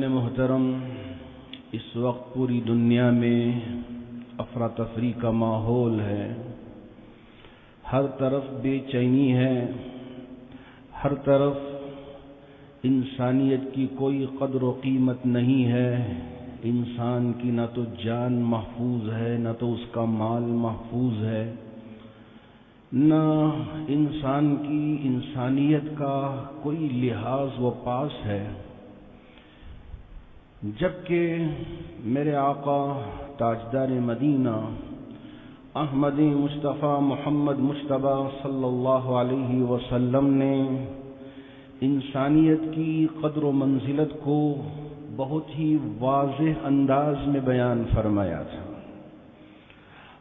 محترم، اس وقت پوری دنیا میں افراتفری کا ماحول ہے، ہر طرف بے چینی ہے، ہر طرف انسانیت کی کوئی قدر و قیمت نہیں ہے، انسان کی نہ تو جان محفوظ ہے، نہ تو اس کا مال محفوظ ہے، نہ انسان کی انسانیت کا کوئی لحاظ و پاس ہے، جبکہ میرے آقا تاجدار مدینہ احمد مصطفیٰ محمد مجتبیٰ صلی اللہ علیہ وسلم نے انسانیت کی قدر و منزلت کو بہت ہی واضح انداز میں بیان فرمایا تھا،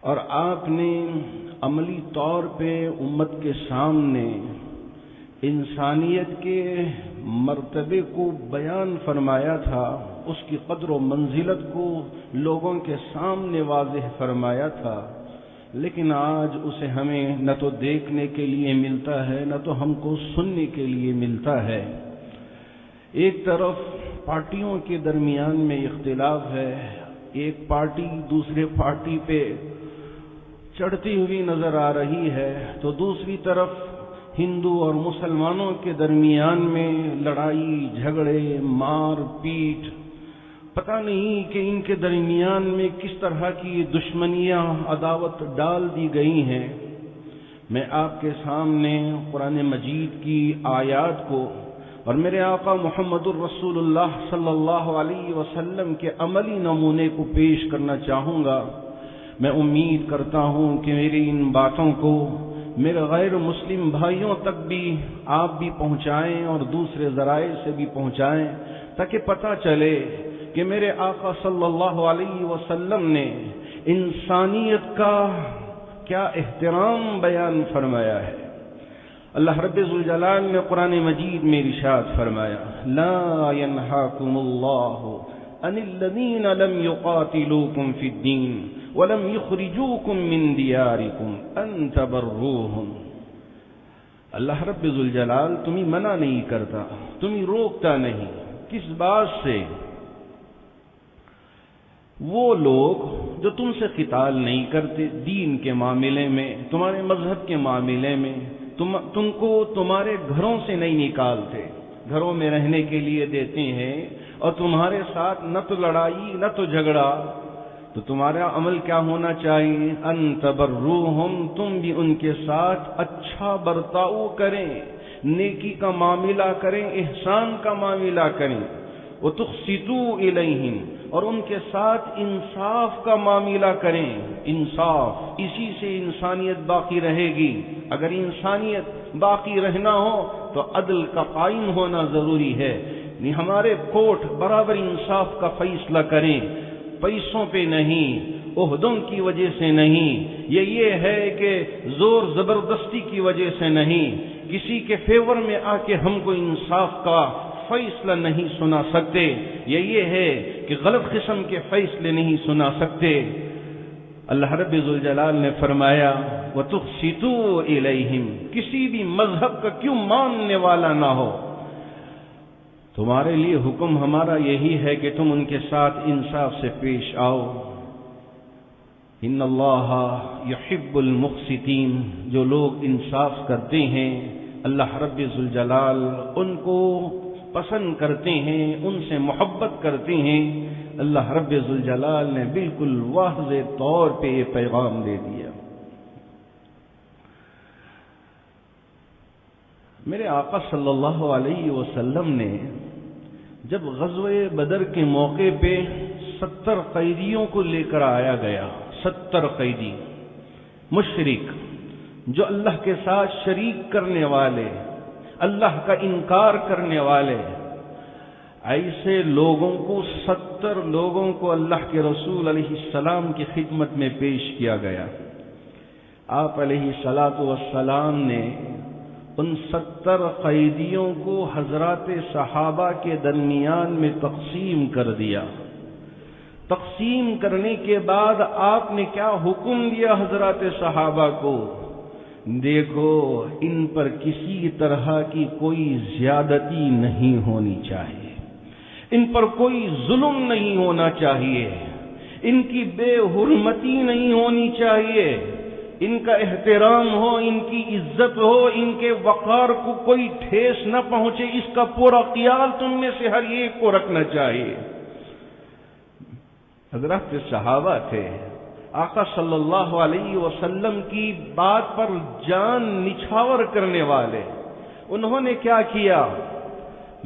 اور آپ نے عملی طور پہ امت کے سامنے انسانیت کے مرتبے کو بیان فرمایا تھا، اس کی قدر و منزلت کو لوگوں کے سامنے واضح فرمایا تھا، لیکن آج اسے ہمیں نہ تو دیکھنے کے لیے ملتا ہے، نہ تو ہم کو سننے کے لیے ملتا ہے۔ ایک طرف پارٹیوں کے درمیان میں اختلاف ہے، ایک پارٹی دوسرے پارٹی پہ چڑھتی ہوئی نظر آ رہی ہے، تو دوسری طرف ہندو اور مسلمانوں کے درمیان میں لڑائی جھگڑے مار پیٹ، پتہ نہیں کہ ان کے درمیان میں کس طرح کی دشمنیاں عداوت ڈال دی گئی ہیں۔ میں آپ کے سامنے قرآن مجید کی آیات کو اور میرے آقا محمد الرسول اللہ صلی اللہ علیہ وسلم کے عملی نمونے کو پیش کرنا چاہوں گا۔ میں امید کرتا ہوں کہ میری ان باتوں کو میرے غیر مسلم بھائیوں تک بھی آپ بھی پہنچائیں اور دوسرے ذرائع سے بھی پہنچائیں، تاکہ پتہ چلے کہ میرے آقا صلی اللہ علیہ وسلم نے انسانیت کا کیا احترام بیان فرمایا ہے۔ اللہ رب ذوالجلال نے قرآن مجید میں ارشاد فرمایا، لا ينہاکم اللہ عن الذین لم یقاتلوکم فی الدین وَلَمْ يُخْرِجُوكُمْ مِنْ دِيَارِكُمْ أَن تَبَرُّوهُمْ۔ اللہ رب ذوالجلال تمہیں منع نہیں کرتا، تمہیں روکتا نہیں، کس بات سے؟ وہ لوگ جو تم سے قتال نہیں کرتے دین کے معاملے میں، تمہارے مذہب کے معاملے میں، تم کو تمہارے گھروں سے نہیں نکالتے، گھروں میں رہنے کے لیے دیتے ہیں، اور تمہارے ساتھ نہ تو لڑائی نہ تو جھگڑا، تو تمہارا عمل کیا ہونا چاہیے؟ ان تبروہم، تم بھی ان کے ساتھ اچھا برتاؤ کریں، نیکی کا معاملہ کریں، احسان کا معاملہ کریں، وتقسطوا الیہم، اور ان کے ساتھ انصاف کا معاملہ کریں۔ انصاف، اسی سے انسانیت باقی رہے گی۔ اگر انسانیت باقی رہنا ہو تو عدل کا قائم ہونا ضروری ہے۔ ہمارے کورٹ برابر انصاف کا فیصلہ کریں، پیسوں پہ نہیں، عہدوں کی وجہ سے نہیں، یہ ہے کہ زور زبردستی کی وجہ سے نہیں، کسی کے فیور میں آ کے ہم کو انصاف کا فیصلہ نہیں سنا سکتے، یہ ہے کہ غلط قسم کے فیصلے نہیں سنا سکتے۔ اللہ رب ذوالجلال نے فرمایا وَتُقْسِطُوا إِلَيْهِمْ، کسی بھی مذہب کا کیوں ماننے والا نہ ہو، تمہارے لیے حکم ہمارا یہی ہے کہ تم ان کے ساتھ انصاف سے پیش آؤ۔ ان اللہ یحب المقسطین، جو لوگ انصاف کرتے ہیں اللہ رب ذوالجلال ان کو پسند کرتے ہیں، ان سے محبت کرتے ہیں۔ اللہ رب ذوالجلال نے بالکل واضح طور پہ یہ پیغام دے دیا۔ میرے آقا صلی اللہ علیہ وسلم نے جب غزوہ بدر کے موقع پہ 70 قیدیوں کو لے کر آیا گیا، 70 قیدی مشرک جو اللہ کے ساتھ شریک کرنے والے، اللہ کا انکار کرنے والے، ایسے لوگوں کو 70 لوگوں کو اللہ کے رسول علیہ السلام کی خدمت میں پیش کیا گیا۔ آپ علیہ السلام نے ان 70 قیدیوں کو حضرات صحابہ کے درمیان میں تقسیم کر دیا۔ تقسیم کرنے کے بعد آپ نے کیا حکم دیا حضرات صحابہ کو؟ دیکھو، ان پر کسی طرح کی کوئی زیادتی نہیں ہونی چاہیے، ان پر کوئی ظلم نہیں ہونا چاہیے، ان کی بے حرمتی نہیں ہونی چاہیے، ان کا احترام ہو، ان کی عزت ہو، ان کے وقار کو کوئی ٹھیس نہ پہنچے، اس کا پورا خیال تم میں سے ہر ایک کو رکھنا چاہیے۔ حضرات صحابہ تھے، آقا صلی اللہ علیہ وسلم کی بات پر جان نچھاور کرنے والے، انہوں نے کیا کیا؟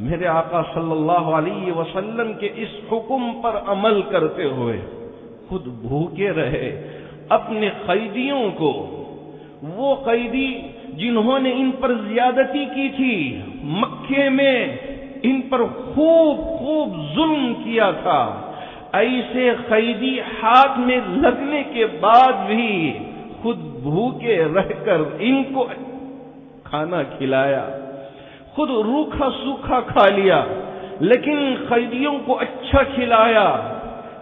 میرے آقا صلی اللہ علیہ وسلم کے اس حکم پر عمل کرتے ہوئے خود بھوکے رہے، اپنے قیدیوں کو، وہ قیدی جنہوں نے ان پر زیادتی کی تھی، مکے میں ان پر خوب ظلم کیا تھا، ایسے قیدی ہاتھ میں لگنے کے بعد بھی خود بھوکے رہ کر ان کو کھانا کھلایا، خود روکھا سوکھا کھا لیا، لیکن قیدیوں کو اچھا کھلایا۔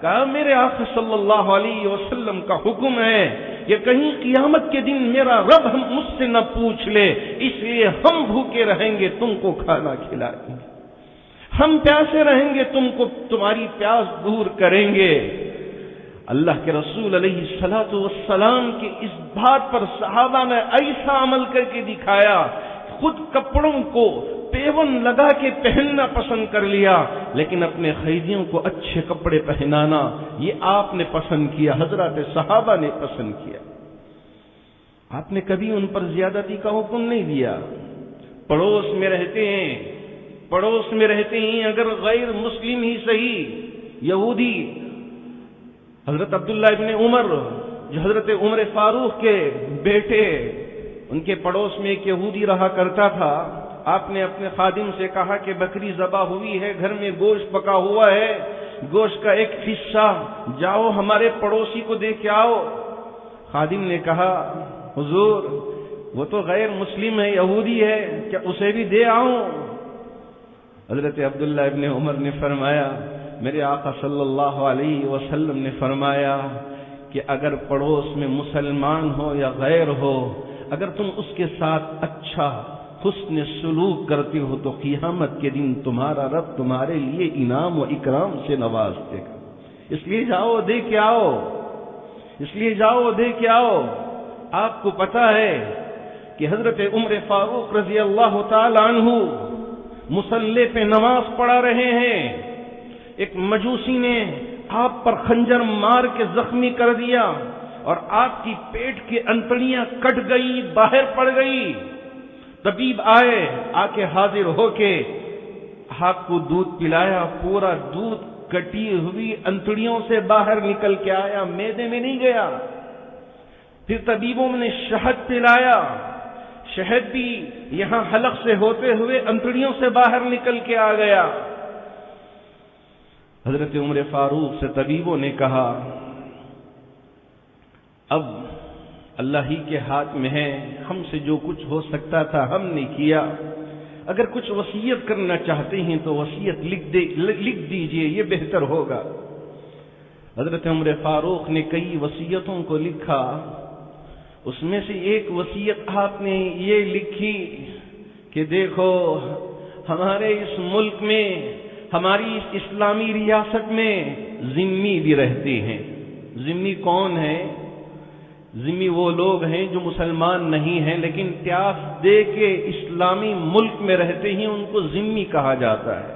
کہا میرے آقا صلی اللہ علیہ وسلم کا حکم ہے کہ کہیں قیامت کے دن میرا رب مجھ سے نہ پوچھ لے، اس لیے ہم بھوکے رہیں گے، تم کو کھانا کھلائیں گے، ہم پیاسے رہیں گے، تم کو تمہاری پیاس دور کریں گے۔ اللہ کے رسول علیہ الصلوۃ والسلام کی اس بات پر صحابہ نے ایسا عمل کر کے دکھایا، خود کپڑوں کو پیون لگا کے پہننا پسند کر لیا، لیکن اپنے قیدیوں کو اچھے کپڑے پہنانا یہ آپ نے پسند کیا، حضرات صحابہ نے پسند کیا۔ آپ نے کبھی ان پر زیادتی کا حکم نہیں دیا۔ پڑوس میں رہتے ہیں اگر غیر مسلم ہی صحیح، یہودی، حضرت عبداللہ ابن عمر جو حضرت عمر فاروق کے بیٹے، ان کے پڑوس میں ایک یہودی رہا کرتا تھا۔ آپ نے اپنے خادم سے کہا کہ بکری ذبح ہوئی ہے، گھر میں گوشت پکا ہوا ہے، گوشت کا ایک حصہ جاؤ ہمارے پڑوسی کو دے کے آؤ۔ خادم نے کہا حضور وہ تو غیر مسلم ہے، یہودی ہے، کیا اسے بھی دے آؤں؟ حضرت عبداللہ ابن عمر نے فرمایا، میرے آقا صلی اللہ علیہ وسلم نے فرمایا کہ اگر پڑوس میں مسلمان ہو یا غیر ہو، اگر تم اس کے ساتھ اچھا حسن سلوک کرتے ہو تو قیامت کے دن تمہارا رب تمہارے لیے انعام و اکرام سے نواز دے گا، اس لیے جاؤ دے کے آؤ۔ آپ کو پتا ہے کہ حضرت عمر فاروق رضی اللہ تعالی عنہ مصلی پہ نماز پڑھا رہے ہیں، ایک مجوسی نے آپ پر خنجر مار کے زخمی کر دیا اور آپ کی پیٹ کی انتڑیاں کٹ گئی، باہر پڑ گئی۔ طبیب آئے، آ کے حاضر ہو کے آپ کو دودھ پلایا، پورا دودھ کٹی ہوئی انتڑیوں سے باہر نکل کے آیا، معدے میں نہیں گیا۔ پھر طبیبوں نے شہد پلایا، شہد بھی یہاں حلق سے ہوتے ہوئے انتڑیوں سے باہر نکل کے آ گیا۔ حضرت عمر فاروق سے طبیبوں نے کہا اب اللہ ہی کے ہاتھ میں ہے، ہم سے جو کچھ ہو سکتا تھا ہم نے کیا، اگر کچھ وصیت کرنا چاہتے ہیں تو وصیت لکھ دیجئے، یہ بہتر ہوگا۔ حضرت عمر فاروق نے کئی وصیتوں کو لکھا، اس میں سے ایک وصیت آپ نے یہ لکھی کہ دیکھو ہمارے اس ملک میں، ہماری اس اسلامی ریاست میں ذمی بھی رہتے ہیں۔ ذمی کون ہے؟ ذمی وہ لوگ ہیں جو مسلمان نہیں ہیں لیکن ٹیکس دے کے اسلامی ملک میں رہتے ہیں، ان کو ذمی کہا جاتا ہے۔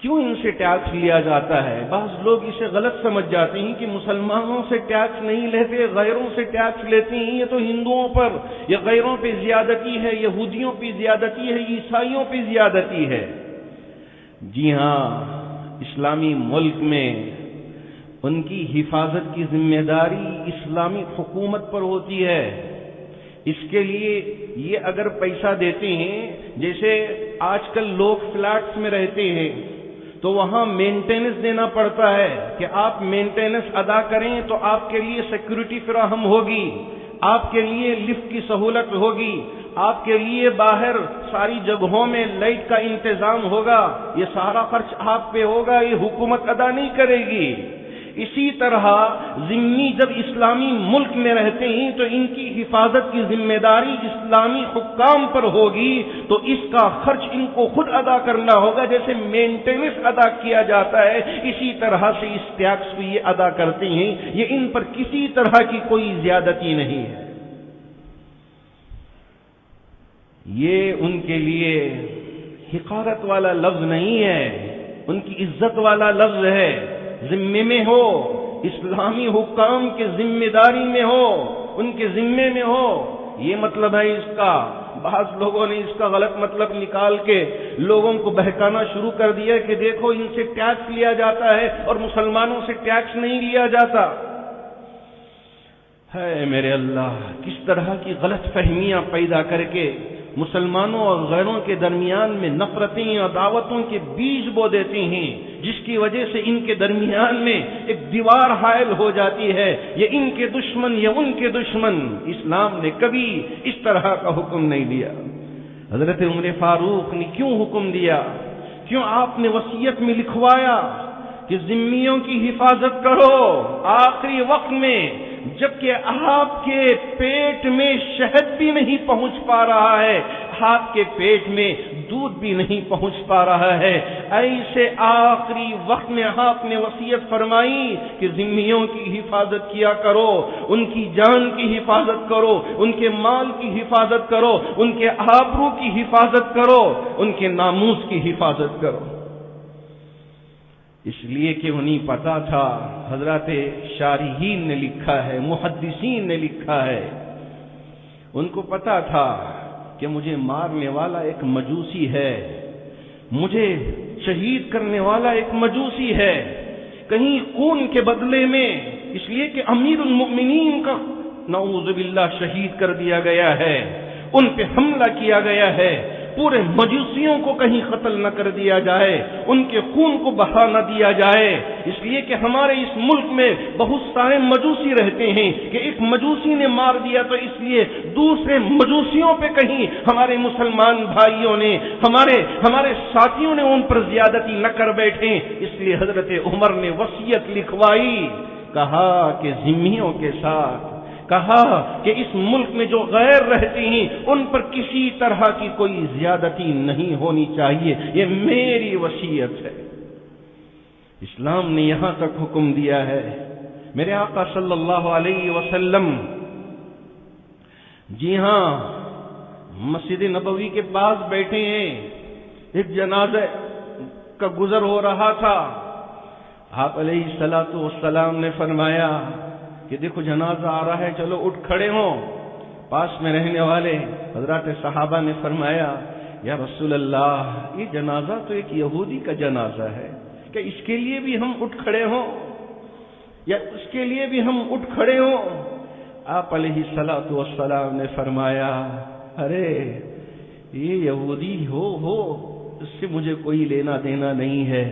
کیوں ان سے ٹیکس لیا جاتا ہے؟ بعض لوگ اسے غلط سمجھ جاتے ہیں کہ مسلمانوں سے ٹیکس نہیں لیتے، غیروں سے ٹیکس لیتے ہیں، یہ تو ہندوؤں پر یا غیروں پہ زیادتی ہے، یہودیوں پہ زیادتی ہے، عیسائیوں پہ زیادتی ہے۔ جی ہاں، اسلامی ملک میں ان کی حفاظت کی ذمہ داری اسلامی حکومت پر ہوتی ہے۔ اس کے لیے یہ اگر پیسہ دیتے ہیں، جیسے آج کل لوگ فلیٹس میں رہتے ہیں تو وہاں مینٹیننس دینا پڑتا ہے کہ آپ مینٹیننس ادا کریں تو آپ کے لیے سیکورٹی فراہم ہوگی، آپ کے لیے لفٹ کی سہولت ہوگی، آپ کے لیے باہر ساری جگہوں میں لائٹ کا انتظام ہوگا، یہ سارا خرچ آپ پہ ہوگا، یہ حکومت ادا نہیں کرے گی۔ اسی طرح ذمی جب اسلامی ملک میں رہتے ہیں تو ان کی حفاظت کی ذمہ داری اسلامی حکام پر ہوگی، تو اس کا خرچ ان کو خود ادا کرنا ہوگا، جیسے مینٹیننس ادا کیا جاتا ہے اسی طرح سے اس ٹیکس کو یہ ادا کرتے ہیں، یہ ان پر کسی طرح کی کوئی زیادتی نہیں ہے۔ یہ ان کے لیے حقارت والا لفظ نہیں ہے، ان کی عزت والا لفظ ہے۔ ذمے میں ہو، اسلامی حکام کے ذمہ داری میں ہو، ان کے ذمے میں ہو، یہ مطلب ہے اس کا۔ بعض لوگوں نے اس کا غلط مطلب نکال کے لوگوں کو بہکانا شروع کر دیا کہ دیکھو ان سے ٹیکس لیا جاتا ہے اور مسلمانوں سے ٹیکس نہیں لیا جاتا۔ ہے میرے اللہ، کس طرح کی غلط فہمیاں پیدا کر کے مسلمانوں اور غیروں کے درمیان میں نفرتیں اور دعوتوں کے بیج بو دیتے ہیں، جس کی وجہ سے ان کے درمیان میں ایک دیوار حائل ہو جاتی ہے، یہ ان کے دشمن یا ان کے دشمن۔ اسلام نے کبھی اس طرح کا حکم نہیں دیا۔ حضرت عمر فاروق نے کیوں حکم دیا؟ کیوں آپ نے وصیت میں لکھوایا کہ ذمیوں کی حفاظت کرو آخری وقت میں، جبکہ آپ کے پیٹ میں شہد بھی نہیں پہنچ پا رہا ہے، آپ کے پیٹ میں دودھ بھی نہیں پہنچ پا رہا ہے، ایسے آخری وقت میں آپ نے وصیت فرمائی کہ ذمیوں کی حفاظت کیا کرو، ان کی جان کی حفاظت کرو، ان کے مال کی حفاظت کرو، ان کے آبرو کی حفاظت کرو، ان کے ناموس کی حفاظت کرو۔ اس لیے کہ انہیں پتا تھا، حضرات شارحین نے لکھا ہے، محدثین نے لکھا ہے، ان کو پتا تھا کہ مجھے مارنے والا ایک مجوسی ہے، مجھے شہید کرنے والا ایک مجوسی ہے، کہیں خون کے بدلے میں، اس لیے کہ امیر المؤمنین کا نعوذ باللہ شہید کر دیا گیا ہے، ان پہ حملہ کیا گیا ہے، پورے مجوسیوں کو کہیں قتل نہ کر دیا جائے، ان کے خون کو بہا نہ دیا جائے، اس لیے کہ ہمارے اس ملک میں بہت سارے مجوسی رہتے ہیں کہ ایک مجوسی نے مار دیا تو اس لیے دوسرے مجوسیوں پہ کہیں ہمارے مسلمان بھائیوں نے، ہمارے ساتھیوں نے ان پر زیادتی نہ کر بیٹھے، اس لیے حضرت عمر نے وصیت لکھوائی، کہا کہ ذمیوں کے ساتھ، کہا کہ اس ملک میں جو غیر رہتے ہیں ان پر کسی طرح کی کوئی زیادتی نہیں ہونی چاہیے، یہ میری وصیت ہے۔ اسلام نے یہاں تک حکم دیا ہے۔ میرے آقا صلی اللہ علیہ وسلم، جی ہاں، مسجد نبوی کے پاس بیٹھے ہیں، ایک جنازہ کا گزر ہو رہا تھا، آپ علیہ الصلوۃ والسلام نے فرمایا کہ دیکھو جنازہ آ رہا ہے، چلو اٹھ کھڑے ہوں۔ پاس میں رہنے والے حضرات صحابہ نے فرمایا، یا رسول اللہ، یہ جنازہ تو ایک یہودی کا جنازہ ہے، کہ اس کے لیے بھی ہم اٹھ کھڑے ہوں، یا اس کے لیے بھی ہم اٹھ کھڑے ہوں؟ آپ علیہ الصلوۃ والسلام نے فرمایا، ارے یہ یہودی ہو اس سے مجھے کوئی لینا دینا نہیں ہے،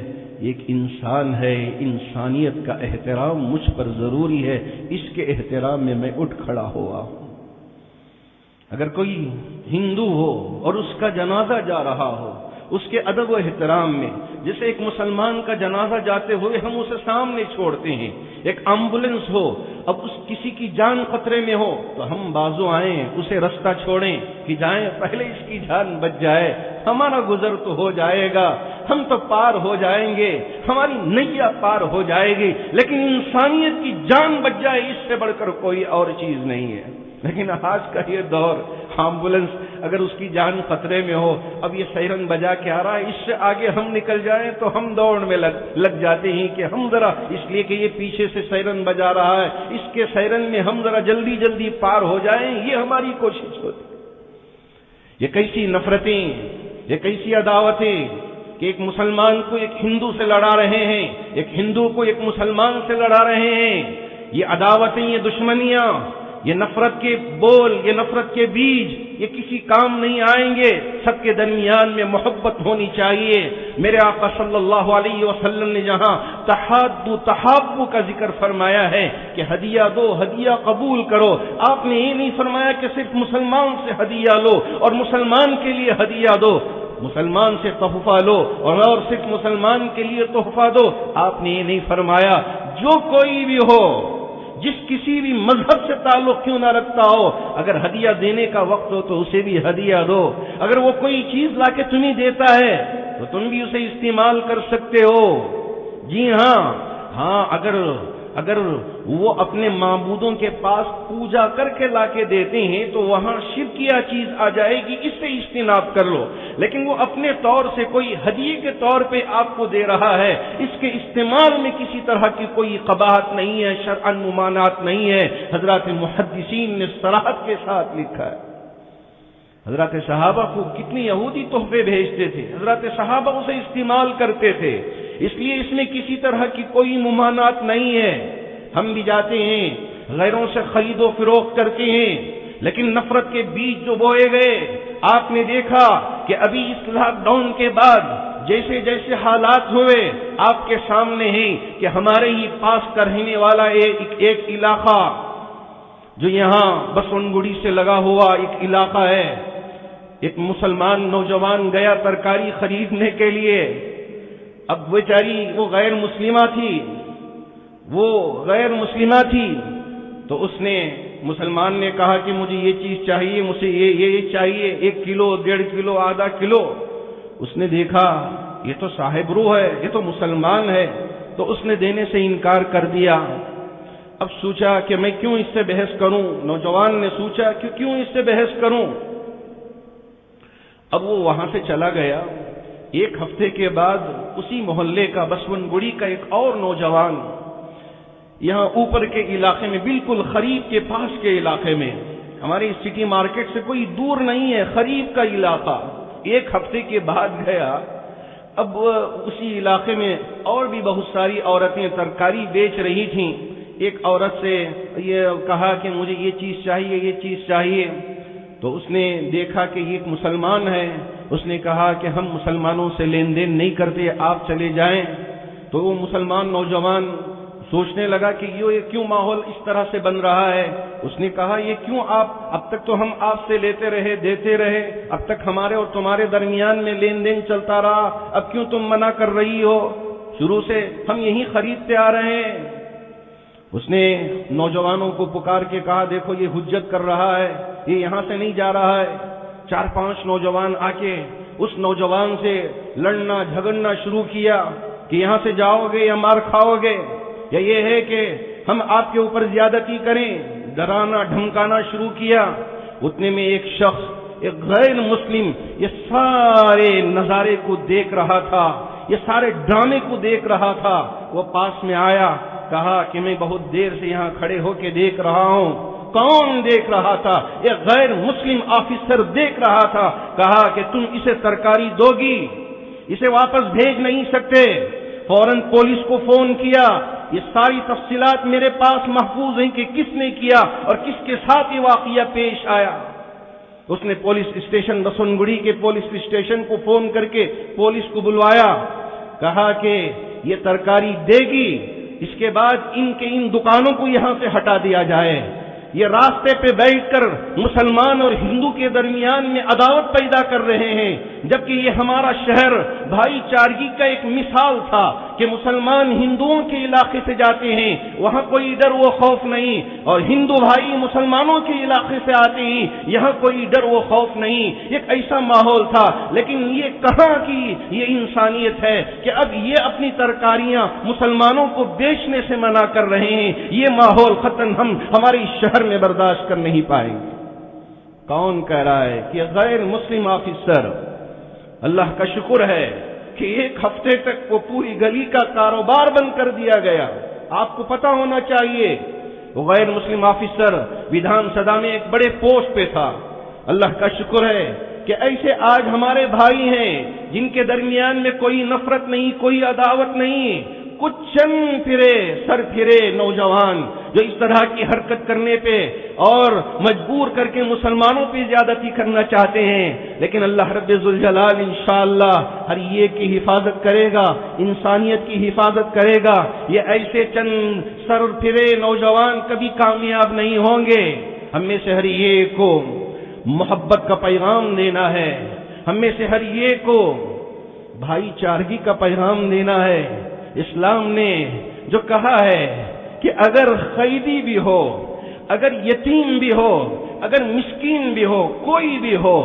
ایک انسان ہے، انسانیت کا احترام مجھ پر ضروری ہے، اس کے احترام میں اٹھ کھڑا ہوا ہوں۔ اگر کوئی ہندو ہو اور اس کا جنازہ جا رہا ہو، اس کے ادب و احترام میں، جیسے ایک مسلمان کا جنازہ جاتے ہوئے ہم اسے سامنے چھوڑتے ہیں، ایک ایمبولینس ہو، اب اس کسی کی جان خطرے میں ہو تو ہم بازو آئیں، اسے رستہ چھوڑیں کہ جائیں، پہلے اس کی جان بچ جائے، ہمارا گزر تو ہو جائے گا، ہم تو پار ہو جائیں گے، ہماری نیا پار ہو جائے گی، لیکن انسانیت کی جان بچ جائے اس سے بڑھ کر کوئی اور چیز نہیں ہے۔ لیکن آج کا یہ دور، ایمبولینس اگر اس کی جان خطرے میں ہو، اب یہ سائرن بجا کے آ رہا ہے، اس سے آگے ہم نکل جائیں تو ہم دوڑ میں لگ جاتے ہیں کہ ہم ذرا، اس لیے کہ یہ پیچھے سے سائرن بجا رہا ہے، اس کے سائرن میں ہم ذرا جلدی جلدی پار ہو جائیں، یہ ہماری کوشش ہوتی ہے۔ یہ کیسی نفرتیں، یہ کیسی عداوتیں کہ ایک مسلمان کو ایک ہندو سے لڑا رہے ہیں، ایک ہندو کو ایک مسلمان سے لڑا رہے ہیں، یہ عداوتیں، یہ دشمنیاں، یہ نفرت کے بول، یہ نفرت کے بیج، یہ کسی کام نہیں آئیں گے۔ سب کے درمیان میں محبت ہونی چاہیے۔ میرے آقا صلی اللہ علیہ وسلم نے جہاں تحابو کا ذکر فرمایا ہے کہ ہدیہ دو، ہدیہ قبول کرو، آپ نے یہ نہیں فرمایا کہ صرف مسلمان سے ہدیہ لو اور مسلمان کے لیے ہدیہ دو، مسلمان سے تحفہ لو اور صرف مسلمان کے لیے تحفہ دو، آپ نے یہ نہیں فرمایا۔ جو کوئی بھی ہو، جس کسی بھی مذہب سے تعلق کیوں نہ رکھتا ہو، اگر ہدیہ دینے کا وقت ہو تو اسے بھی ہدیہ دو۔ اگر وہ کوئی چیز لا کے تمہیں دیتا ہے تو تم بھی اسے استعمال کر سکتے ہو۔ جی ہاں، اگر وہ اپنے معبودوں کے پاس پوجا کر کے لا کے دیتے ہیں تو وہاں شرکیہ چیز آ جائے گی، اس سے اجتناب کر لو۔ لیکن وہ اپنے طور سے کوئی ہدیے کے طور پہ آپ کو دے رہا ہے، اس کے استعمال میں کسی طرح کی کوئی قباحت نہیں ہے، شرعاً ممانعت نہیں ہے۔ حضرات محدثین نے صراحت کے ساتھ لکھا ہے۔ حضرات صحابہ کو کتنے یہودی تحفے بھیجتے تھے، حضرات صحابہ اسے استعمال کرتے تھے، اس لیے اس میں کسی طرح کی کوئی ممانعت نہیں ہے۔ ہم بھی جاتے ہیں، غیروں سے خرید و فروخت کرتے ہیں، لیکن نفرت کے بیج جو بوئے گئے، آپ نے دیکھا کہ ابھی اس لاک ڈاؤن کے بعد جیسے جیسے حالات ہوئے آپ کے سامنے ہیں کہ ہمارے ہی پاس کا رہنے والا ایک علاقہ جو یہاں بسون گڑی سے لگا ہوا ایک علاقہ ہے، ایک مسلمان نوجوان گیا ترکاری خریدنے کے لیے۔ اب بیچاری وہ غیر مسلمہ تھی تو اس نے مسلمان نے کہا کہ مجھے یہ چیز چاہیے، مجھے یہ چاہیے، 1 کلو 1.5 کلو آدھا کلو۔ اس نے دیکھا یہ تو صاحب روح ہے، یہ تو مسلمان ہے، تو اس نے دینے سے انکار کر دیا۔ اب سوچا کہ میں کیوں اس سے بحث کروں، نوجوان نے سوچا کہ کیوں اس سے بحث کروں۔ اب وہ وہاں سے چلا گیا۔ 1 ہفتے کے بعد اسی محلے کا بسون گڑی کا ایک اور نوجوان یہاں اوپر کے علاقے میں، بالکل خریب کے پاس کے علاقے میں، ہماری سٹی مارکیٹ سے کوئی دور نہیں ہے، خریب کا علاقہ، 1 ہفتے کے بعد گیا۔ اب اسی علاقے میں اور بھی بہت ساری عورتیں ترکاری بیچ رہی تھیں۔ ایک عورت سے یہ کہا کہ مجھے یہ چیز چاہیے، یہ چیز چاہیے، تو اس نے دیکھا کہ یہ ایک مسلمان ہے، اس نے کہا کہ ہم مسلمانوں سے لین دین نہیں کرتے، آپ چلے جائیں۔ تو وہ مسلمان نوجوان سوچنے لگا کہ یہ کیوں ماحول اس طرح سے بن رہا ہے۔ اس نے کہا یہ کیوں آپ، اب تک تو ہم آپ سے لیتے رہے، دیتے رہے، اب تک ہمارے اور تمہارے درمیان میں لین دین چلتا رہا، اب کیوں تم منع کر رہی ہو؟ شروع سے ہم یہی خریدتے آ رہے ہیں۔ اس نے نوجوانوں کو پکار کے کہا دیکھو یہ حجت کر رہا ہے، یہ یہاں سے نہیں جا رہا ہے۔ 4-5 نوجوان آ کے اس نوجوان سے لڑنا جھگڑنا شروع کیا کہ یہاں سے جاؤ گے یا مار کھاؤ گے، یا یہ ہے کہ ہم آپ کے اوپر زیادتی کریں، ڈرانا دھمکانا شروع کیا۔ اتنے میں ایک شخص، ایک غیر مسلم، یہ سارے نظارے کو دیکھ رہا تھا، یہ سارے ڈرامے کو دیکھ رہا تھا۔ وہ پاس میں آیا، کہا کہ میں بہت دیر سے یہاں کھڑے ہو کے دیکھ رہا ہوں۔ کون دیکھ رہا تھا؟ ایک غیر مسلم آفیسر دیکھ رہا تھا۔ کہا کہ تم اسے ترکاری دو گی، اسے واپس بھیج نہیں سکتے۔ فوراً پولیس کو فون کیا۔ یہ ساری تفصیلات میرے پاس محفوظ ہیں کہ کس نے کیا اور کس کے ساتھ یہ واقعہ پیش آیا۔ اس نے پولیس اسٹیشن بسون گڑی کے پولیس اسٹیشن کو فون کر کے پولیس کو بلوایا، کہا کہ یہ ترکاری دے گی، اس کے بعد ان دکانوں کو یہاں سے ہٹا دیا جائے۔ یہ راستے پہ بیٹھ کر مسلمان اور ہندو کے درمیان میں عداوت پیدا کر رہے ہیں، جبکہ یہ ہمارا شہر بھائی چارگی کا ایک مثال تھا کہ مسلمان ہندوؤں کے علاقے سے جاتے ہیں، وہاں کوئی ڈر و خوف نہیں، اور ہندو بھائی مسلمانوں کے علاقے سے آتے ہیں، یہاں کوئی ڈر و خوف نہیں۔ ایک ایسا ماحول تھا، لیکن یہ کہاں کی یہ انسانیت ہے کہ اب یہ اپنی ترکاریاں مسلمانوں کو بیچنے سے منع کر رہے ہیں۔ یہ ماحول ختم ہم ہمارے شہر میں برداشت کر نہیں پائیں گے۔ کون کہہ رہا ہے کہ غیر مسلم آفیسر، اللہ کا شکر ہے کہ 1 ہفتے تک وہ پوری گلی کا کاروبار بند کر دیا گیا۔ آپ کو پتا ہونا چاہیے وہ غیر مسلم آفیسر ویدھان سبھا میں ایک بڑے پوسٹ پہ تھا۔ اللہ کا شکر ہے کہ ایسے آج ہمارے بھائی ہیں جن کے درمیان میں کوئی نفرت نہیں، کوئی عداوت نہیں۔ کچھ چند سر پھرے نوجوان جو اس طرح کی حرکت کرنے پہ اور مجبور کر کے مسلمانوں پہ زیادتی کرنا چاہتے ہیں، لیکن اللہ رب ذوالجلال انشاءاللہ ہر ایک کی حفاظت کرے گا، انسانیت کی حفاظت کرے گا۔ یہ ایسے چند سر پھرے نوجوان کبھی کامیاب نہیں ہوں گے۔ ہم میں سے ہر ایک کو محبت کا پیغام دینا ہے، ہم میں سے ہر ایک کو بھائی چارگی کا پیغام دینا ہے۔ اسلام نے جو کہا ہے کہ اگر قیدی بھی ہو، اگر یتیم بھی ہو، اگر مسکین بھی ہو، کوئی بھی ہو،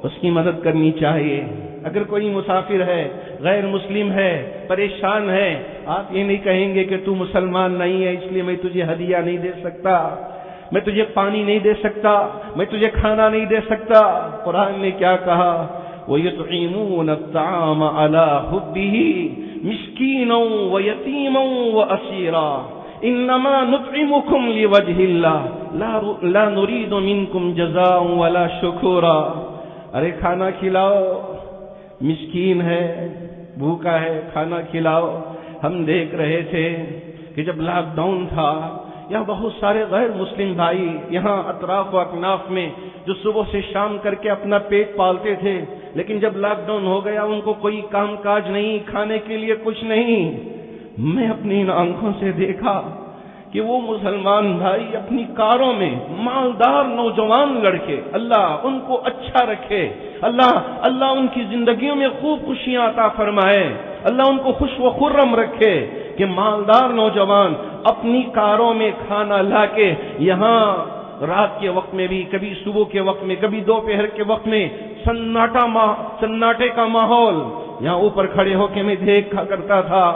اس کی مدد کرنی چاہیے۔ اگر کوئی مسافر ہے، غیر مسلم ہے، پریشان ہے، آپ یہ نہیں کہیں گے کہ تو مسلمان نہیں ہے اس لیے میں تجھے ہدیہ نہیں دے سکتا، میں تجھے پانی نہیں دے سکتا، میں تجھے کھانا نہیں دے سکتا۔ قرآن نے کیا کہا؟ وَيُطْعِمُونَ الطَّعَامَ عَلَىٰ حُبِّهِ مِسْكِينًا وَيَتِيمًا وَأَسِيرًا إِنَّمَا نُطْعِمُكُمْ لِوَجْهِ اللَّهِ لَا نُرِيدُ مِنكُمْ جَزَاءً وَلَا شُكُورًا۔ ارے کھانا کھلاؤ، مسکین ہے، بھوکا ہے، کھانا کھلاؤ۔ ہم دیکھ رہے تھے کہ جب لاک ڈاؤن تھا، یہاں بہت سارے غیر مسلم بھائی یہاں اطراف و اکناف میں جو صبح سے شام کر کے اپنا پیٹ پالتے تھے، لیکن جب لاک ڈاؤن ہو گیا ان کو کوئی کام کاج نہیں، کھانے کے لیے کچھ نہیں۔ میں اپنی ان آنکھوں سے دیکھا کہ وہ مسلمان بھائی اپنی کاروں میں مالدار نوجوان لڑکے، اللہ ان کو اچھا رکھے، اللہ ان کی زندگیوں میں خوب خوشیاں عطا فرمائے، اللہ ان کو خوش و خرم رکھے کہ مالدار نوجوان اپنی کاروں میں کھانا لا کے یہاں رات کے وقت میں بھی، کبھی صبح کے وقت میں، کبھی دوپہر کے وقت میں سناٹے کا ماحول، یہاں اوپر کھڑے ہو کے میں دیکھا کرتا تھا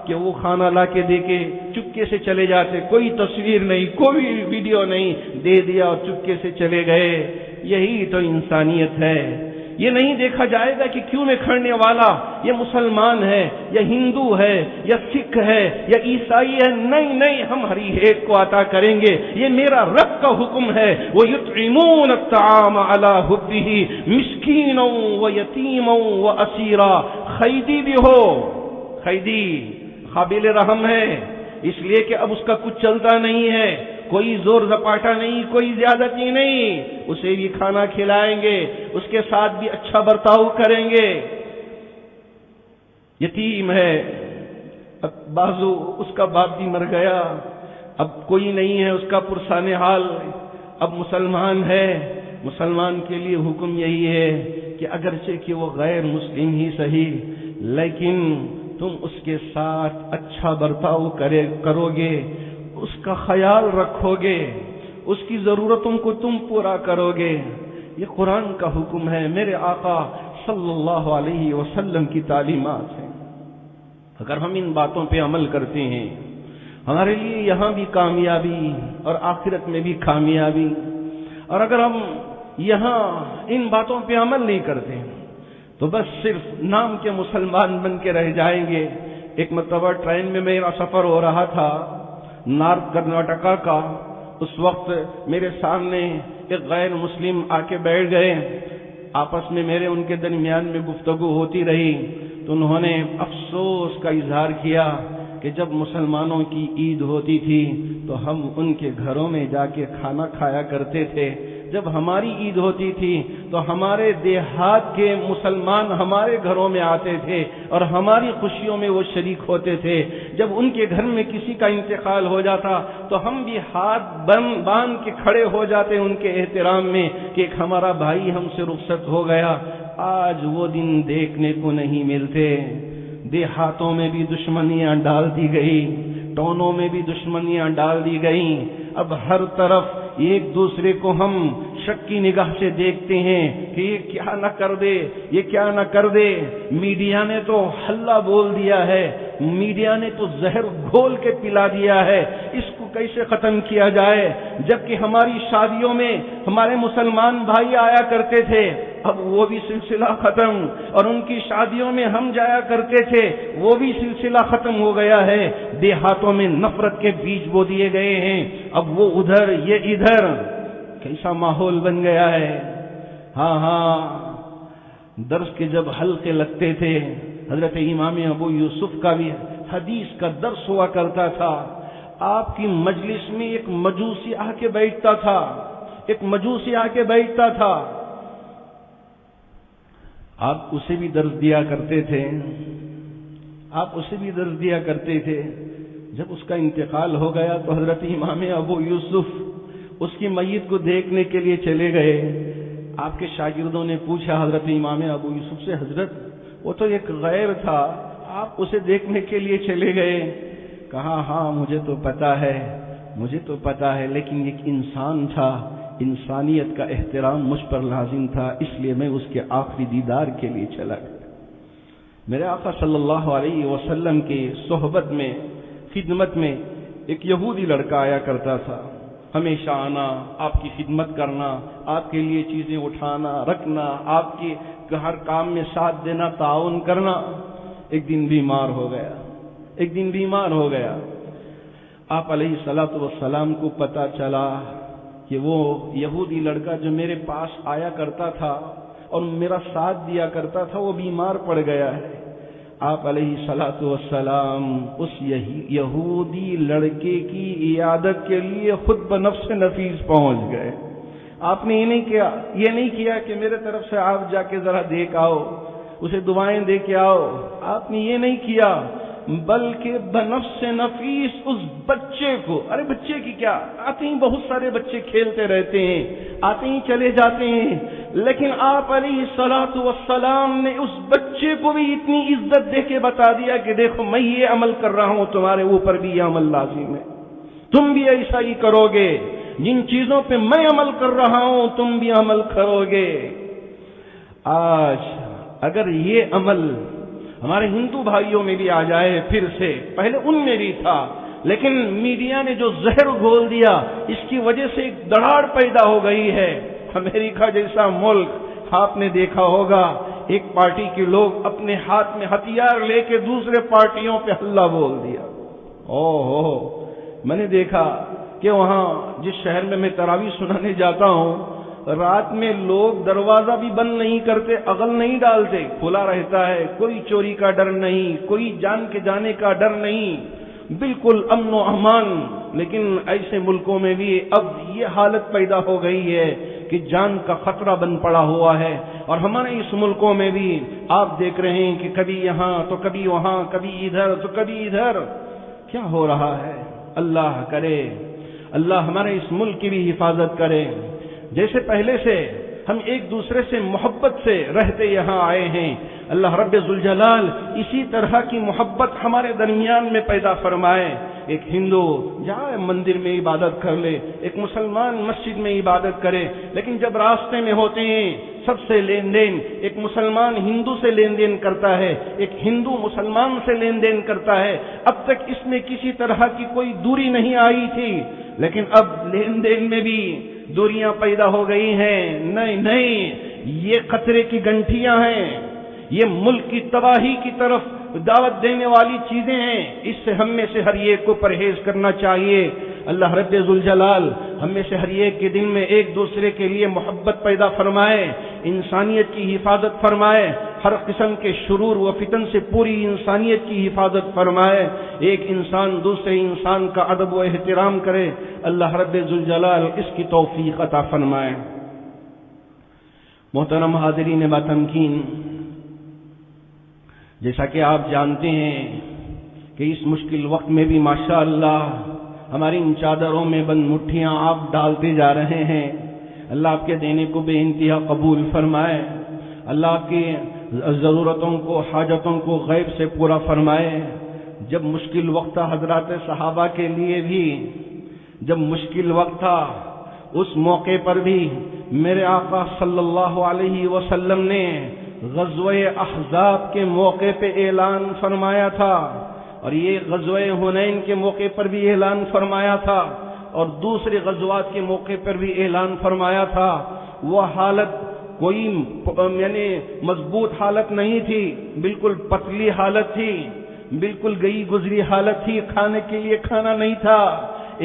کہ وہ کھانا لا کے دے کے چپکے سے چلے جاتے، کوئی تصویر نہیں، کوئی ویڈیو نہیں، دے دیا اور چپکے سے چلے گئے۔ یہی تو انسانیت ہے۔ یہ نہیں دیکھا جائے گا کہ کیوں میں کھڑنے والا یہ مسلمان ہے یا ہندو ہے یا سکھ ہے یا عیسائی ہے، نہیں، ہم ہر ایک کو عطا کریں گے، یہ میرا رب کا حکم ہے۔ وَيُطْعِمُونَ الطَّعَامَ عَلَىٰ حُبِّهِ مِسْكِينًا وَيَتِيمًا وَأَسِيرًا۔ قیدی بھی ہو، قیدی قابل رحم ہے، اس لیے کہ اب اس کا کچھ چلتا نہیں ہے، کوئی زور زپاٹا نہیں، کوئی زیادتی نہیں، اسے بھی کھانا کھلائیں گے، اس کے ساتھ بھی اچھا برتاؤ کریں گے۔ یتیم ہے، اب بازو اس کا باپ بھی مر گیا، اب کوئی نہیں ہے اس کا پرسان حال، اب مسلمان ہے۔ مسلمان کے لیے حکم یہی ہے کہ اگرچہ کہ وہ غیر مسلم ہی صحیح، لیکن تم اس کے ساتھ اچھا برتاؤ کرو گے، اس کا خیال رکھو گے، اس کی ضرورتوں کو تم پورا کرو گے۔ یہ قرآن کا حکم ہے، میرے آقا صلی اللہ علیہ وسلم کی تعلیمات ہیں۔ اگر ہم ان باتوں پہ عمل کرتے ہیں، ہمارے لیے یہاں بھی کامیابی اور آخرت میں بھی کامیابی۔ اور اگر ہم یہاں ان باتوں پہ عمل نہیں کرتے تو بس صرف نام کے مسلمان بن کے رہ جائیں گے۔ ایک مرتبہ ٹرین میں میرا سفر ہو رہا تھا نارتھ کرناٹکا کا، اس وقت میرے سامنے ایک غیر مسلم آ کے بیٹھ گئے، آپس میں میرے ان کے درمیان میں گفتگو ہوتی رہی، تو انہوں نے افسوس کا اظہار کیا کہ جب مسلمانوں کی عید ہوتی تھی تو ہم ان کے گھروں میں جا کے کھانا کھایا کرتے تھے، جب ہماری عید ہوتی تھی تو ہمارے دیہات کے مسلمان ہمارے گھروں میں آتے تھے اور ہماری خوشیوں میں وہ شریک ہوتے تھے، جب ان کے گھر میں کسی کا انتقال ہو جاتا تو ہم بھی ہاتھ باندھ کے کھڑے ہو جاتے ان کے احترام میں کہ ایک ہمارا بھائی ہم سے رخصت ہو گیا۔ آج وہ دن دیکھنے کو نہیں ملتے، دیہاتوں میں بھی دشمنیاں ڈال دی گئی، ٹونوں میں بھی دشمنیاں ڈال دی گئیں، اب ہر طرف ایک دوسرے کو ہم شک کی نگاہ سے دیکھتے ہیں کہ یہ کیا نہ کر دے، یہ کیا نہ کر دے۔ میڈیا نے تو حلہ بول دیا ہے، میڈیا نے تو زہر گھول کے پلا دیا ہے، اس کو کیسے ختم کیا جائے؟ جبکہ ہماری شادیوں میں ہمارے مسلمان بھائی آیا کرتے تھے، اب وہ بھی سلسلہ ختم، اور ان کی شادیوں میں ہم جایا کرتے تھے، وہ بھی سلسلہ ختم ہو گیا ہے۔ دیہاتوں میں نفرت کے بیج بو دیے گئے ہیں، اب وہ ادھر یہ ادھر، کیسا ماحول بن گیا ہے۔ ہاں، درس کے جب حلقے لگتے تھے، حضرت امام ابو یوسف کا بھی حدیث کا درس ہوا کرتا تھا، آپ کی مجلس میں ایک مجوسی آ کے بیٹھتا تھا، آپ اسے بھی درس دیا کرتے تھے، جب اس کا انتقال ہو گیا تو حضرت امام ابو یوسف اس کی میت کو دیکھنے کے لیے چلے گئے۔ آپ کے شاگردوں نے پوچھا حضرت امام ابو یوسف سے، حضرت وہ تو ایک غیر تھا، آپ اسے دیکھنے کے لیے چلے گئے؟ کہا ہاں مجھے تو پتا ہے لیکن ایک انسان تھا، انسانیت کا احترام مجھ پر لازم تھا، اس لیے میں اس کے آخری دیدار کے لیے چلا گیا۔ میرے آقا صلی اللہ علیہ وسلم کی صحبت میں، خدمت میں ایک یہودی لڑکا آیا کرتا تھا، ہمیشہ آنا، آپ کی خدمت کرنا، آپ کے لیے چیزیں اٹھانا رکھنا، آپ کے ہر کام میں ساتھ دینا، تعاون کرنا۔ ایک دن بیمار ہو گیا۔ آپ علیہ الصلوۃ والسلام کو پتہ چلا کہ وہ یہودی لڑکا جو میرے پاس آیا کرتا تھا اور میرا ساتھ دیا کرتا تھا وہ بیمار پڑ گیا ہے۔ آپ علیہ الصلوۃ والسلام اس یہودی لڑکے کی عیادت کے لیے خود بنفس نفیس پہنچ گئے۔ آپ نے یہ نہیں کیا کہ میرے طرف سے آپ جا کے ذرا دیکھ آؤ، اسے دعائیں دے کے آؤ، آپ نے یہ نہیں کیا، بلکہ بنفس نفیس اس بچے کو، ارے بچے کی کیا، آتے ہی بہت سارے بچے کھیلتے رہتے ہیں، آتے ہی چلے جاتے ہیں، لیکن آپ علیہ الصلوۃ والسلام نے اس بچے کو بھی اتنی عزت دے کے بتا دیا کہ دیکھو میں یہ عمل کر رہا ہوں، تمہارے اوپر بھی یہ عمل لازم ہے، تم بھی ایسا ہی کرو گے، جن چیزوں پہ میں عمل کر رہا ہوں تم بھی عمل کرو گے۔ آج اگر یہ عمل ہمارے ہندو بھائیوں میں بھی آ جائے پھر سے، پہلے ان میں بھی تھا، لیکن میڈیا نے جو زہر گھول دیا اس کی وجہ سے ایک دراڑ پیدا ہو گئی ہے۔ امریکہ جیسا ملک آپ نے دیکھا ہوگا، ایک پارٹی کے لوگ اپنے ہاتھ میں ہتھیار لے کے دوسرے پارٹیوں پہ حملہ بول دیا۔ میں نے دیکھا کہ وہاں جس شہر میں میں تراویح سنانے جاتا ہوں، رات میں لوگ دروازہ بھی بند نہیں کرتے، اغل نہیں ڈالتے، کھلا رہتا ہے، کوئی چوری کا ڈر نہیں، کوئی جان کے جانے کا ڈر نہیں، بالکل امن و امان۔ لیکن ایسے ملکوں میں بھی اب یہ حالت پیدا ہو گئی ہے کہ جان کا خطرہ بن پڑا ہوا ہے، اور ہمارے اس ملکوں میں بھی آپ دیکھ رہے ہیں کہ کبھی یہاں تو کبھی وہاں، کبھی ادھر تو کبھی ادھر، کیا ہو رہا ہے؟ اللہ کرے اللہ ہمارے اس ملک کی بھی حفاظت کرے۔ جیسے پہلے سے ہم ایک دوسرے سے محبت سے رہتے یہاں آئے ہیں، اللہ رب ذوالجلال اسی طرح کی محبت ہمارے درمیان میں پیدا فرمائے۔ ایک ہندو جائے مندر میں عبادت کر لے، ایک مسلمان مسجد میں عبادت کرے، لیکن جب راستے میں ہوتے ہیں سب سے لین دین، ایک مسلمان ہندو سے لین دین کرتا ہے، ایک ہندو مسلمان سے لین دین کرتا ہے۔ اب تک اس میں کسی طرح کی کوئی دوری نہیں آئی تھی، لیکن اب لین دین میں بھی دوریاں پیدا ہو گئی ہیں۔ نہیں، یہ خطرے کی گھنٹیاں ہیں، یہ ملک کی تباہی کی طرف دعوت دینے والی چیزیں ہیں، اس سے ہم میں سے ہر ایک کو پرہیز کرنا چاہیے۔ اللہ رب ذوالجلال ہم میں سے ہر ایک کے دل میں ایک دوسرے کے لیے محبت پیدا فرمائے، انسانیت کی حفاظت فرمائے، ہر قسم کے شرور و فتن سے پوری انسانیت کی حفاظت فرمائے، ایک انسان دوسرے انسان کا ادب و احترام کرے، اللہ رب ذوالجلال اس کی توفیق عطا فرمائے۔ محترم حاضرین باتمکین، جیسا کہ آپ جانتے ہیں کہ اس مشکل وقت میں بھی ماشاءاللہ ہماری ان چادروں میں بند مٹھیاں آپ ڈالتے جا رہے ہیں۔ اللہ آپ کے دینے کو بے انتہا قبول فرمائے، اللہ آپ کی ضرورتوں کو، حاجتوں کو غیب سے پورا فرمائے۔ جب مشکل وقت تھا حضرات صحابہ کے لیے بھی، جب مشکل وقت تھا اس موقع پر بھی میرے آقا صلی اللہ علیہ وسلم نے غزوہ احزاب کے موقع پہ اعلان فرمایا تھا، اور یہ غزوہ حنین کے موقع پر بھی اعلان فرمایا تھا، اور دوسرے غزوات کے موقع پر بھی اعلان فرمایا تھا۔ وہ حالت کوئی یعنی مضبوط حالت نہیں تھی، بالکل پتلی حالت تھی، بالکل گئی گزری حالت تھی، کھانے کے لیے کھانا نہیں تھا۔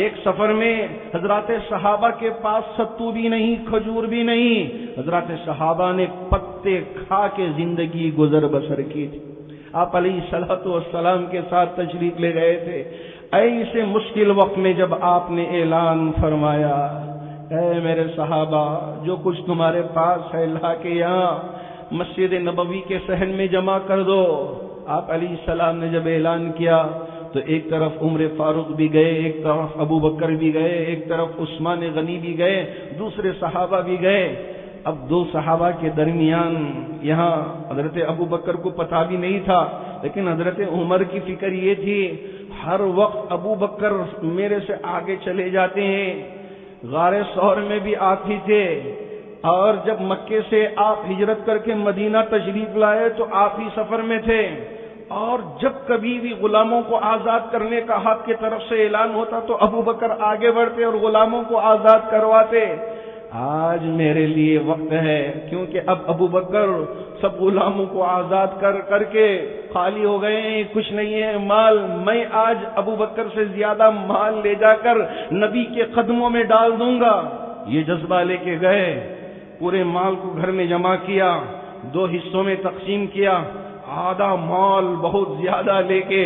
ایک سفر میں حضرات صحابہ کے پاس ستو بھی نہیں، کھجور بھی نہیں، حضرات صحابہ نے پتے کھا کے زندگی گزر بسر کی تھی۔ آپ علیہ الصلوۃ والسلام کے ساتھ تشریف لے گئے تھے۔ ایسے مشکل وقت میں جب آپ نے اعلان فرمایا، اے میرے صحابہ، جو کچھ تمہارے پاس ہے لا کے یہاں مسجد نبوی کے صحن میں جمع کر دو۔ آپ علیہ السلام نے جب اعلان کیا تو ایک طرف عمر فاروق بھی گئے، ایک طرف ابو بکر بھی گئے، ایک طرف عثمان غنی بھی گئے، دوسرے صحابہ بھی گئے۔ اب دو صحابہ کے درمیان یہاں حضرت ابو بکر کو پتہ بھی نہیں تھا، لیکن حضرت عمر کی فکر یہ تھی ہر وقت ابو بکر میرے سے آگے چلے جاتے ہیں، غار ثور میں بھی آپ ہی تھے، اور جب مکے سے آپ ہجرت کر کے مدینہ تشریف لائے تو آپ ہی سفر میں تھے، اور جب کبھی بھی غلاموں کو آزاد کرنے کا حق کی طرف سے اعلان ہوتا تو ابو بکر آگے بڑھتے اور غلاموں کو آزاد کرواتے۔ آج میرے لیے وقت ہے، کیونکہ اب ابو بکر سب غلاموں کو آزاد کر کے خالی ہو گئے ہیں، کچھ نہیں ہے مال، میں آج ابو بکر سے زیادہ مال لے جا کر نبی کے قدموں میں ڈال دوں گا۔ یہ جذبہ لے کے گئے، پورے مال کو گھر میں جمع کیا، 2 حصوں میں تقسیم کیا، آدھا مال بہت زیادہ لے کے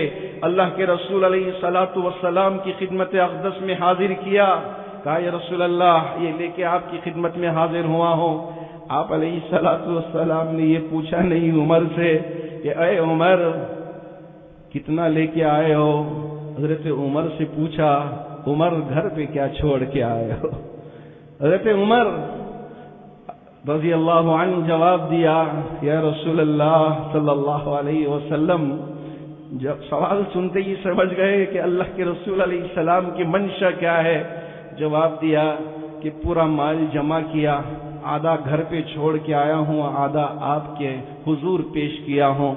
اللہ کے رسول علیہ الصلوۃ والسلام کی خدمت اقدس میں حاضر کیا۔ کہا یا رسول اللہ، یہ لے کے آپ کی خدمت میں حاضر ہوا ہوں۔ آپ علیہ الصلوۃ والسلام نے یہ پوچھا نہیں عمر سے کہ اے عمر کتنا لے کے آئے ہو؟ حضرت عمر سے پوچھا عمر گھر پہ کیا چھوڑ کے آئے ہو؟ حضرت عمر رضی اللہ عنہ جواب دیا یا رسول اللہ صلی اللہ علیہ وسلم، جب سوال سنتے ہی سمجھ گئے کہ اللہ کے رسول علیہ السلام کی منشا کیا ہے، جواب دیا کہ پورا مال جمع کیا، آدھا گھر پہ چھوڑ کے آیا ہوں، آدھا آپ کے حضور پیش کیا ہوں۔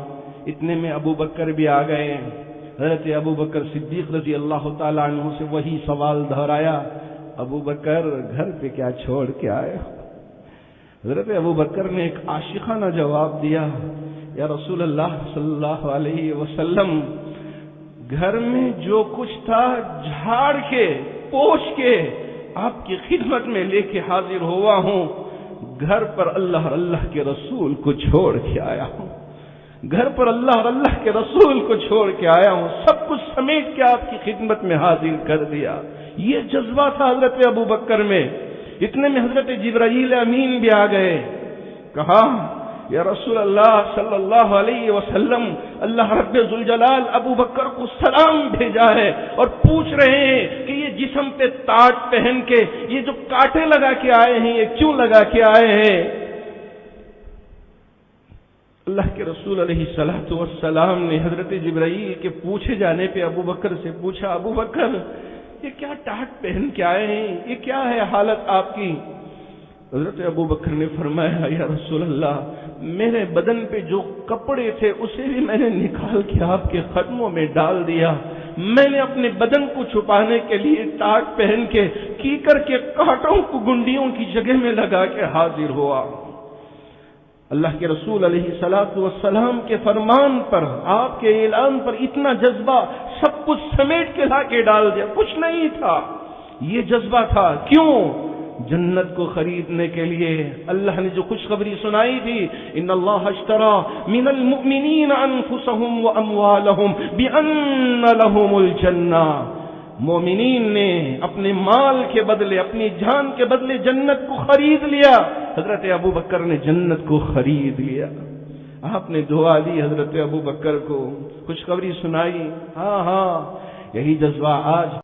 اتنے میں ابو بکر بھی آ گئے۔ حضرت ابو بکر صدیق رضی اللہ تعالیٰ عنہ سے وہی سوال دہرایا، ابو بکر گھر پہ کیا چھوڑ کے آئے ہو؟ حضرت ابو بکر نے ایک عاشقانہ جواب دیا یا رسول اللہ صلی اللہ علیہ وسلم، گھر میں جو کچھ تھا جھاڑ کے پوچھ کے آپ کی خدمت میں لے کے حاضر ہوا ہوں، گھر پر اللہ اور اللہ کے رسول کو چھوڑ کے آیا ہوں، گھر پر اللہ اور اللہ کے رسول کو چھوڑ کے آیا ہوں، سب کچھ سمیٹ کے آپ کی خدمت میں حاضر کر دیا۔ یہ جذبہ تھا حضرت ابو بکر میں۔ اتنے میں حضرت جبرائیل امین بھی آ گئے، کہا یا رسول اللہ صلی اللہ علیہ وسلم، اللہ رب ذوالجلال ابو بکر کو سلام بھیجا ہے اور پوچھ رہے ہیں کہ یہ جسم پہ تاج پہن کے یہ جو کانٹے لگا کے آئے ہیں یہ کیوں لگا کے آئے ہیں؟ اللہ کے رسول علیہ الصلوۃ والسلام نے حضرت جبرائیل کے پوچھے جانے پہ ابو بکر سے پوچھا، ابو بکر یہ کیا ٹاٹ پہن کے آئے ہیں، یہ کیا ہے حالت آپ کی؟ حضرت ابو بکر نے فرمایا یا رسول اللہ، میرے بدن پہ جو کپڑے تھے اسے بھی میں نے نکال کے آپ کے قدموں میں ڈال دیا، میں نے اپنے بدن کو چھپانے کے لیے ٹاٹ پہن کے کیکر کے کانٹوں کو گنڈیوں کی جگہ میں لگا کے حاضر ہوا۔ اللہ کے رسول علیہ الصلوۃ والسلام کے فرمان پر، آپ کے اعلان پر اتنا جذبہ، سب کچھ سمیٹ کے لا کے ڈال دیا، کچھ نہیں تھا۔ یہ جذبہ تھا، کیوں؟ جنت کو خریدنے کے لیے۔ اللہ نے جو خوشخبری سنائی تھی، ان اللہ اشترى من المؤمنین انفسهم واموالهم بان لهم الجنہ، مومنین نے اپنے مال کے بدلے، اپنی جان کے بدلے جنت کو خرید لیا۔ حضرت ابو بکر نے جنت کو خرید لیا۔ آپ نے دعا دی حضرت ابو بکر کو، خوشخبری سنائی۔ ہاں یہی جذبہ آج